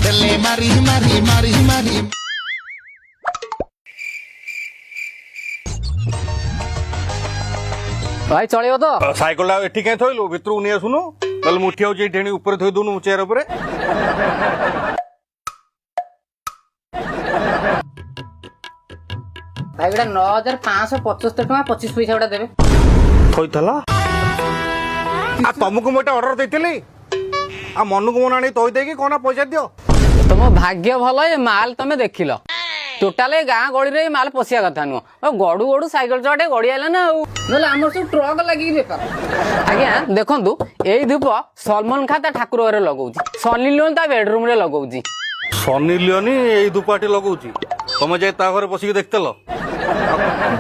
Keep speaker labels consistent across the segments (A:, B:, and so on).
A: देले मारी मारी मारी मारी
B: भाई चलियो तो
C: साइकल एठी कहीं थोइलु भितरु नहीं आसुनु नल मुठी आउची ढेणी ऊपर थोइ दुनु चेयर ऊपर
B: भाई गोटा 9575 टका 25 पैसा गोटा देबे
C: थोइथला आ तुमको मोटे ऑर्डर देथिली आ मनु को मना नहीं तोइ देकी कोना पैसा दियो
B: तुम भाग्य भल ये माल तुम देखिल टोटाल गाँ गड़ी रे माल पशिया कथा नुह गड़ू गड़ू साइकेल चटे गड़ी आला ना आमर सब ट्रक लगी बेपार आज्ञा देखु यही धूप सलमान खान ता ठाकुर घरे लगौछि सनी लियोन ता बेडरूम रे लगौछि
C: सनी लियोनी एई दुपाटी लगौची तुम जाय ता घरे बसिक देखतलो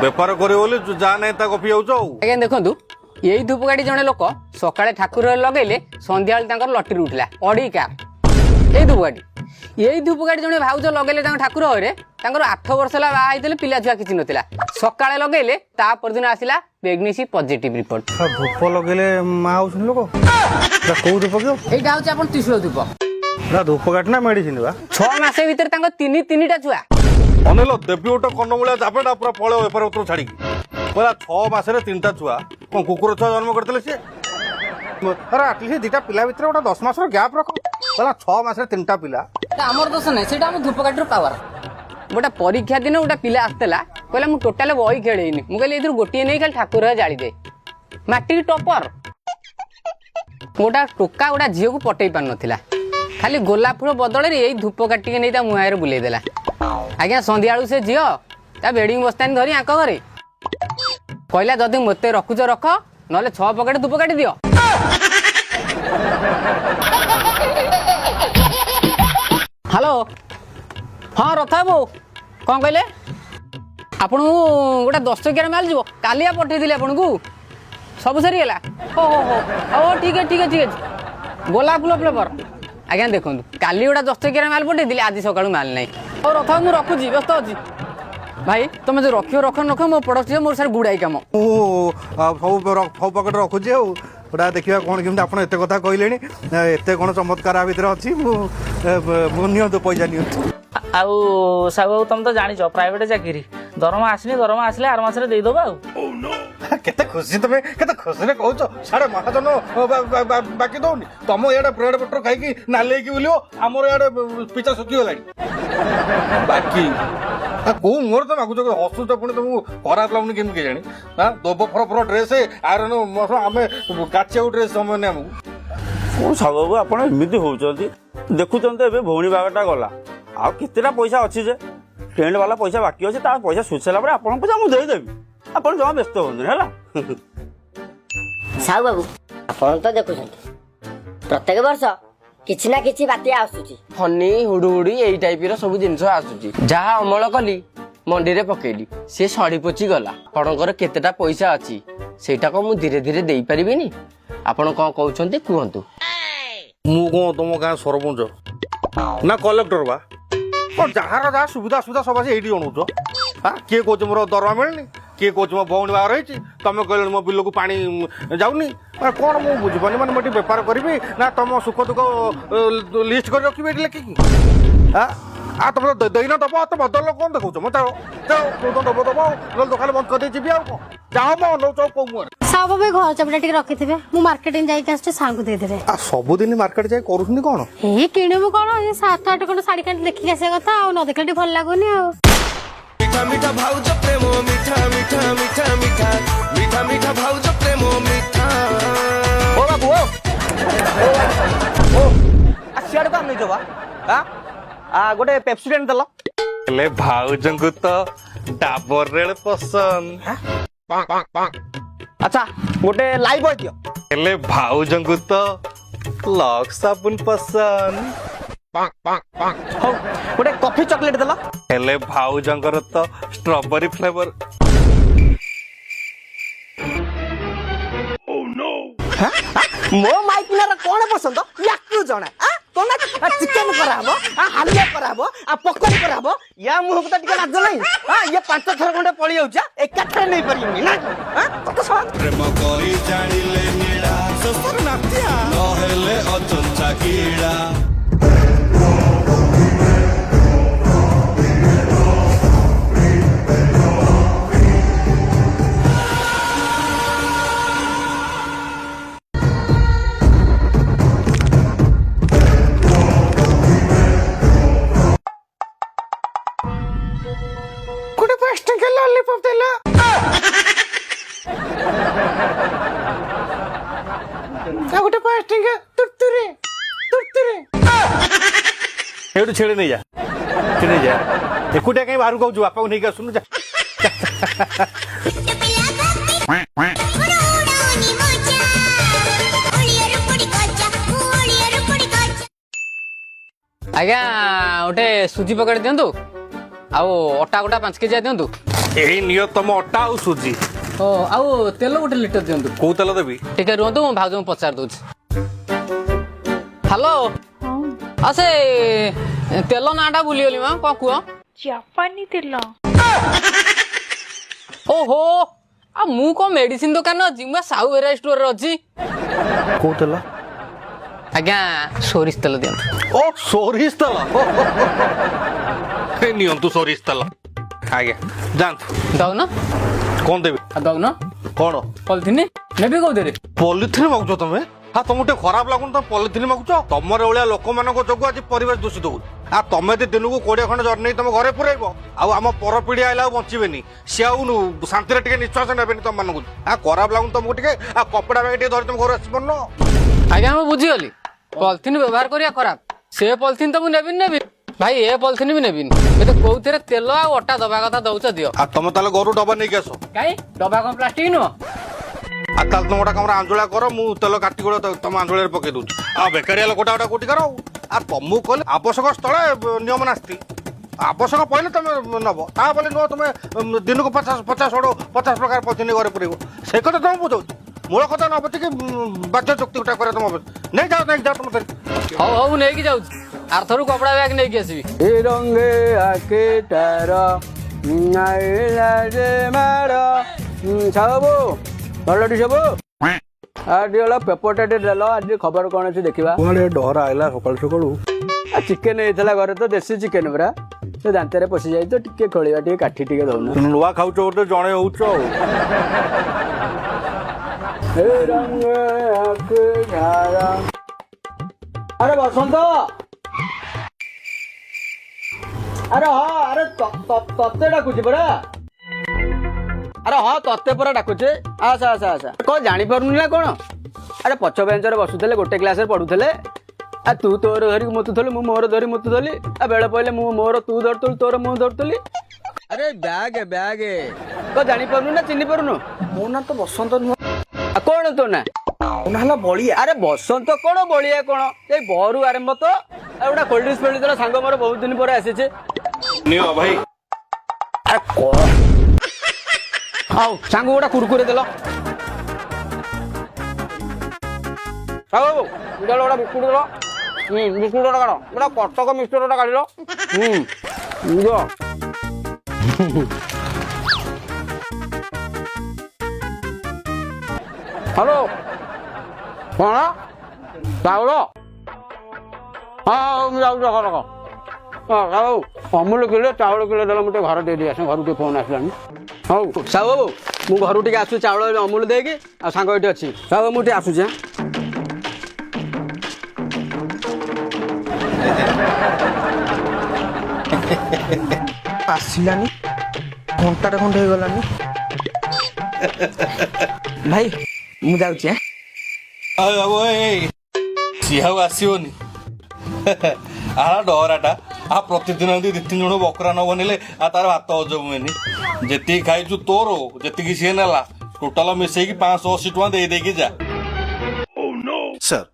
C: बेपार करे बोली जा नै ता कफी आउछ
B: आज्ञा देखु यही धूपकाठी जड़े लोक सकाଳେ ठाकुर घरे लगेले संध्या बेले लटरी उठला अड़ी कार यही धूपकाठी यही धूपकाठी जड़े भाउज लगेले ठाकुर घरे 8 वर्ष है बाहर पिला छुआ किसी नाला सकाଳେ लगेले ता परदिन आसला प्रेगनेंसी पॉजिटिव रिपोर्ट
C: धूप लगेले माँ आउछन लोक कौ धूप कि
B: एटा होची आपण त्रिशूल धूप
C: धूप काट ना मेडिसिन बा
B: 6 मास भीतर तीन छुआ
C: अनिल देवी गोटे कन्नमूलिया जापेटा पूरा पड़े बेपार पत्र छाड़ी कहला 6 मासरे 3टा छुआ कौन कुकुर छुआ जन्म करते सी अरे आटलिस्ट 2टा पिला भीतर गोटे 10 मासर गैप रख कहला 6 मासरे 3टा पिला
B: आमर दोष ना से धूपकाठी पावर गोटे परीक्षा दिन गोटे पिला आसला कहला मु टोटाल बही खेलेनी मुझे ए गोटे नहीं खाली ठाकुर जाली दे मैट्रिक टॉपर गोटा टोका गोटा झील को पटई पार नाला खाली गोलाप फूल बदल यही धूप काटिके नहीं मुहार बुलेदेला आज्ञा संध्या बेलू से झील ता बेडिंग बस्तानी धरी आंक घरे कहला जदि मत रखुच रख ना 6 पकेट धूप काटी दियो हेलो हाँ रथा बो कौन कहले आपन गोटे 10 टकिया माल जीव कालिया पठेदी आपन को सब सरीगला हो ठीक है ठीक है ठीक है गोलाप फूल फ्लेवर आज्ञा देखो काली गोटा 10 टकिया माल पठेदी आज सकाळू माल नहीं और रथा मु रखुची व्यस्त अच्छी भाई तुम जो रखियो रख रख मो प्रोडक्ट मोर सार गुड़ाई काम
C: सब पकेट रखुची गोटा देखा कौन केमी आप एत कथा कहले एत कौन चमत्कार भितर अच्छी नियंतु पैसा नियंतु
D: आउ साहू तुम तो जानिछ प्राइवेट चाकरी दरमा आसनी दरमा आसले आर मासरे देई दबा
C: केते खुशी तुम केते खुशी रे कहउछ सारे महाजन बाकी दउनी तुम याडे ब्रेड बटर खाई नाले की बोलियो हमर याडे पिचा सुकी होलानी बाकी को मोर तो मागुछ हसुछ पुणी तुमको खराब लागुनी केमी के जानी हां दोब फर फर ड्रेस आयरन आमे काचिया ड्रेस समय ने हमको
E: सब आपण एमती होउछंती देखुछंते एबे भौणी बागटा गला आ केतेटा पैसा अछि जे फ्रेंड वाला पैसा बाकी अछि ता पैसा सुसेला पर आपण पैसा मु देई देबी आपण जमा व्यस्त होन हैला
F: साहू बाबू आपण तो देखुछंती प्रत्येक वर्ष किछि ना किछि बातिया आसुची
B: फनी हुडुहुडी एई टाइप रो सब जिंस आसुची जहा अमल कली मंडी रे पकेली से सड़ी पोची गला आपणकर केतेटा पैसा अछि सेटा को मु धीरे धीरे देई परिबिनी आपण कोन कहउछंती कुहंतु
C: मु को तुम गाँ सरपंच ना कलेक्टर बा और जार जहाँ सुविधा सुविधा सब ये जनाऊच हाँ किए कौच मोर दरमा मिलनी किए कौच मो भौणी बाहर रही तुम कह मो बिल को पा जाऊनी कौन मुझे बुझीपानी मैंने मुझे बेपार करी ना तुम सुख दुख लिस्ट कर रखी लिखिकी हाँ आ तुम देन दब तो बदल कौन देखो मत दब दब ना दुकान बंद कर जी कौन जाओ मो नौ कौ मुहर
G: साहब भाई घर चपटा टिके रखिथिबे मु मार्केटिंग जाई कास्ट सांग दे देबे
C: आ सब दिन मार्केट जाई करूछनी कोन
G: हे किणबो कोन ए 7-8 कोन साड़ी काट देखि आसे कथा आ न देखले भल लागोनी आ
A: मीठा मीठा भाउज प्रेम मीठा मीठा मीठा मीठा मीठा मीठा भाउज प्रेम मीठा
B: ओ बाबू ओ सियाड़ काम नहीं जवा हां आ गोटे पेप्सिडेंट दलो
C: ले भाउजंकु तो डाबर रेल पसंद
B: अच्छा गोटे लाइव बॉय दियो
C: ले भाउजंकु तो लक्स साबुन पसंद
B: हो गोटे कॉफी चॉकलेट दलो
C: हेले भाउजंकर तो स्ट्रॉबेरी फ्लेवर
B: मो माइकिनार कोन पसंद याकु जणा आ कोना चिकन कराबो आ हालिया कराबो आ पकोड़ी कराबो या मुह को टिके लाज नहीं हां ये 5 थर खंडे पळी जाउछा एकाथरे नहीं परिमी ना हां तो सब
A: प्रेम करी जानिले नीड़ा ससुर नातिया नहेले अचंचा कीड़ा
C: ଏଇଠୁ ଛେଳି ନେଇଯା ଛେଳି ନେଇଯା ଏକୁଟିଆ କାହିଁ ବାହାରକୁ ଆଉଛୁ ବାପାକୁ ନେଇକି ଆସୁନୁ ଯା
B: ଆଜ୍ଞା ଗୋଟେ ସୁଜି ପକେଟ ଦିଅନ୍ତୁ ଆଉ ଅଟା ଗୋଟା 5 କେଜି ଦିଅନ୍ତୁ।
C: ଏଇ ନିଅ ତମ ଅଟା ଆଉ ସୁଜି।
B: ଓ ଆଉ ତେଲ ଗୋଟେ ଲିଟର ଦିଅନ୍ତୁ।
C: କୋଉ ତେଲ ଦେବି?
B: ଟିକେ ରୁହନ୍ତୁ ମୁଁ ଭାଉଜଙ୍କୁ ପଚାରି ଦଉଛି। ହ୍ୟାଲୋ ଆଉ ସେ ତେଲ ନାଁଟା ଭୁଲିଗଲି ମା କଣ କୁହ?
H: ଜାପାନୀ ତେଲ।
B: ଓହୋ ଆଉ ମୁଁ କଣ ମେଡିସିନ ଦୋକାନ ଅଛି ମୁଁ ସାହୁ ଭେରାଇଟି ଷ୍ଟୋରରେ ଅଛି।
C: କୋଉ ତେଲ?
B: ଆଜ୍ଞା ସୋରିଷ ତେଲ ଦିଅନ୍ତୁ।
C: ଓ ସୋରିଷ ତେଲ ନିଅନ୍ତୁ ସୋରିଷ ତେଲ ଆଜ୍ଞା ଯାଆନ୍ତୁ।
B: ଦଉନ
C: କଣ ଦେବି?
B: ଦଉନ
C: କଣ
B: ପଲିଥିନ ନେବି କୋଉଥିରେ?
C: ପଲିଥିନ ମାଗୁଛ ତମେ? ହଁ ତମକୁ ଟିକେ ଖରାପ ଲାଗୁନି ତମେ ପଲିଥିନ ମାଗୁଛ? ତମର ଭଳିଆ ଲୋକମାନଙ୍କ ଯୋଗୁଁ ଆଜି ପରିବେଶ ଦୂଷିତ ହଉଛି। ଆଉ ତମେ ଯଦି ଦିନକୁ 20 ଖଣ୍ଡେ ଜରି ନେଇ ତମ ଘରେ ପୁରାଇବ ଆଉ ଆମ ପରପିଢି ଆଇଲା ଆଉ ବଞ୍ଚିବେନି ସିଏ ଆଉ ଶାନ୍ତିରେ ଟିକେ ନିଶ୍ୱାସ ନେବେନି ତମମାନଙ୍କୁ। ଖରାପ ଲାଗୁନି ତମକୁ ଟିକେ? ଆଉ କପଡା ବ୍ୟାଗ ଟିକେ ଧରି ତମ ଘରେ ଆସି ପାରୁନ?
B: ଆଜ୍ଞା ମୁଁ ବୁଝିଗଲି ପଲିଥିନ ବ୍ୟବହାର କରିବା ଖରାପ। ସେ ପଲିଥିନ ତ ମୁଁ ନେବି ଭାଇ ଏ ପଲିଥିନ ବି ନେବିନି। ଏବେ କୋଉଥିରେ ତେଲ ଆଉ ଅଟା ଦବା କଥା ଦଉଛ ଦିଅ।
C: ଆଉ ତମେ ତାହେଲେ ଘରୁ ଡବା ନେଇକି ଆସ।
B: କାଇଁ ଡବା କଣ ପ୍ଲାଷ୍ଟିକ ନୁହଁ?
C: ଆଉ ତାହେଲେ ତମ ଗୋଟେ କାମରେ ଆଞ୍ଜୁଳା କର ମୁଁ ତେଲ କାଟି ଗୋଟା ତମ ଆଞ୍ଜୁଳାରେ ପକେଇ ଦଉଛି। ଆଉ ବେକାରିଆ ଲୋକଟା ଗୋଟେ କୋଟି କର। ଆଉ ତମକୁ କହିଲେ ଆବଶ୍ୟକ ସ୍ଥଳେ ନିୟମ ନାସ୍ତି। ଆବଶ୍ୟକ ପଇଲେ ତମେ ନବ ତା ବୋଲି ନୁହଁ ତମେ ଦିନକୁ 50 ପ୍ରକାର ପଲିଥିନ ଘରେ ପୁରେଇବ। ସେ କଥା ତମେ ବୁଝାଉଛି। ମୂଳ କଥା ନ ବୁଝିକି ବାଜ୍ୟ ଯୁକ୍ତି ଗୋଟା କରିବା ତମ ନେଇ ଯାଅ ତମ ଧରି।
B: ହଉ ହଉ ମୁଁ ନେଇକି ଯାଉଛି। ଆରଥରୁ କପଡା ବ୍ୟାଗ ନେଇକି ଆସିବି।
I: ଏ ରଙ୍ଗେ ଆକେଟାର ସବୁ ଭଲଟି ସବୁ ଟିକେ ପେପରଟା ଟିକେ ଦେଲ ଆଜି ଖବର କଣ ଅଛି ଦେଖିବା।
C: ଡର ଆଇଲା ସକାଳୁ ସକାଳୁ।
I: ଚିକେନ ହେଇଥିଲା ଘରେ ତ ଦେଶୀ ଚିକେନ ପୁରା ସେ ଦାନ୍ତରେ ପଶି ଯାଇ ତ ଟିକେ ଖୋଳିବା ଟିକେ କାଠି ଟିକେ ଦଉନ।
C: ନୂଆ ଖାଉଛ ଗୋଟେ ଜଣେ ହଉଛ ଆଉ।
I: ଆରେ ବସନ୍ତ ଆରେ ହଁ ଆରେ ତତେ ଡାକୁଛି ପରା। ଆରେ ହଁ ତତେ ପରା ଡାକୁଛି। ଆସା ଆସା ଆସା କଣ ଜାଣିପାରୁନି ନା କଣ? ଆରେ ପଛ ବେଞ୍ଚରେ ବସୁଥିଲେ ଗୋଟେ କ୍ଲାସରେ ପଢୁଥିଲେ। ଆଉ ତୁ ତୋର ଧରିକି ମୁତୁଥିଲୁ ମୁଁ ମୋର ଧରି ମୁତୁଥିଲି। ଆଉ ବେଳ ପଇଲେ ମୁଁ ମୋର ତୁ ଧରୁଥିଲୁ ତୋର ମୁଁ ଧରୁଥିଲି। ଆରେ ବ୍ୟାଗ କଣ ଜାଣିପାରୁନୁ ନା ଚିହ୍ନି ପାରୁନୁ?
J: ମୋ ନାଁ ତ ବସନ୍ତ ନୁହଁ।
I: ଆଉ କଣ ତୋ ନା?
J: ମୋ ନାଁ ହେଲା ବଳିଆ।
I: ଆରେ ବସନ୍ତ କଣ ବଳିଆ କଣ ଏଇ ବରୁ ଆରମ୍ଭ ତ। ଆଉ ଗୋଟେ କୋଲ୍ଡ ଡ୍ରିଙ୍କ୍ସ ଫେଲ୍ଡ ସାଙ୍ଗ ମୋର ବହୁତ ଦିନ ପରେ ଆସିଛି।
C: ନିଅ ଭାଇ।
I: ହଉ ସାଙ୍ଗ ଗୋଟେ କୁରକୁରେ ଦେଲ। ହଉ ଗୋଟେ ବିସ୍କୁଟ ଦେଲ। ବିସ୍କୁଟ ଗୋଟେ କାଢ଼ ଗୋଟେ କଟକ ମିକ୍ସଚର ଗୋଟେ କାଢ଼ିଲ। ହ୍ୟାଲୋ କଣ ଚାଉଳ? ହଁ ମୁଁ ଯାଉଛି ରଖ ରଖ। ହଉ ଅମୁଲ କିଲୋ ଚାଉଳ କିଲୋ ଦେଲ ମୁଁ ଟିକେ ଘର ଦେଇଦେଇ ଆସେ ଘରୁ ଟିକେ ଫୋନ୍ ଆସିଲାଣି। ହଉ ସାହୁ ବାବୁ ମୁଁ ଘରୁ ଟିକେ ଆସୁଛି ଚାଉଳ ଅମୁଲ ଦେଇକି ଆଉ ସାଙ୍ଗ ଏଠି ଅଛି। ସାହୁ ବାବୁ ମୁଁ ଟିକେ ଆସୁଛି।
J: ଆସିଲାନି ଘଣ୍ଟାଟେ ଖଣ୍ଡେ ହେଇଗଲାନି। ଭାଇ ମୁଁ ଯାଉଛି।
C: ସିଏ ଆଉ ଆସିବନି। ଡରାଟା ପ୍ରତିଦିନ ଏମିତି 2-3 ଜଣ ବକରା ନ ବନେଇଲେ ତାର ଭାତ ହଜମ ହୁଏନି। ଯେତିକି ଖାଇଛୁ ତୋର ଯେତିକି ସିଏ ନେଲା ଟୋଟାଲ ମିଶେଇକି 580 ଟଙ୍କା ଦେଇକି ଯା।
K: ସାର୍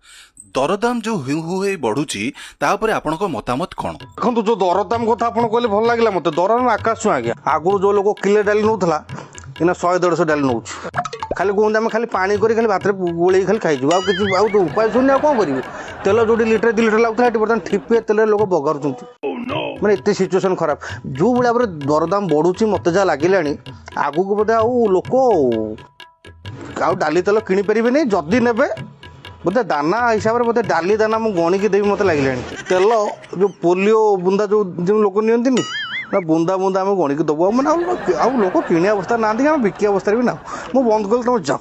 K: ଦରଦାମ ଯୋଉ ହୁ ହୁ ହେଇ ବଢୁଛି ତା ଉପରେ ଆପଣଙ୍କ ମତାମତ କଣ?
C: ଦେଖନ୍ତୁ ଯୋଉ ଦରଦାମ କଥା ଆପଣ କହିଲେ ଭଲ ଲାଗିଲା ମତେ। ଦରଦାମ ଆକାଶ ଛୁଆଁ ଆଜ୍ଞା। ଆଗରୁ ଯୋଉ ଲୋକ କିଲେ ଡାଲି ନଉଥିଲା ଏଇନା 100-150 ଡାଲି ନଉଛି। ଖାଲି କୁହନ୍ତି ଆମେ ଖାଲି ପାଣି କରି ଖାଲି ଭାତରେ ଗୋଳେଇକି ଖାଲି ଖାଇଯିବୁ ଆଉ କିଛି ଆଉ ତ ଉପାୟ ଶୁନି ଆଉ କଣ କରିବି। ତେଲ ଯୋଉଠି ଲିଟର 2 ଲିଟର ଲାଗୁଥିଲା ଏଠି ବର୍ତ୍ତମାନ ଠିପିଏ ତେଲରେ ଲୋକ ବଗାରୁଛନ୍ତି। ମାନେ ଏତେ ସିଚୁଏସନ ଖରାପ। ଯୋଉ ଭଳିଆ ଭାବରେ ଦରଦାମ ବଢୁଛି ମତେ ଯାହା ଲାଗିଲାଣି ଆଗକୁ ବୋଧେ ଆଉ ଲୋକ ଆଉ ଡାଲି ତେଲ କିଣିପାରିବେନି। ଯଦି ନେବେ ବୋଧେ ଦାନା ହିସାବରେ ବୋଧେ ଡାଲି ଦାନା ମୁଁ ଗଣିକି ଦେବି ମତେ ଲାଗିଲାଣି। ତେଲ ଯୋଉ ପୋଲିଓ ବୁନ୍ଦା ଯୋଉ ଲୋକ ନିଅନ୍ତିନି ବୁନ୍ଦା ବୁନ୍ଦା ଆମେ ଗଣିକି ଦେବୁ। ମାନେ ଆଉ ଲୋକ କିଣିବା ଅବସ୍ଥା ନାହାନ୍ତି କି ଆମେ ବିକିବା ଅବସ୍ଥାରେ ବି ନା। ମୁଁ ବନ୍ଦ କଲି ତମେ ଯାଅ।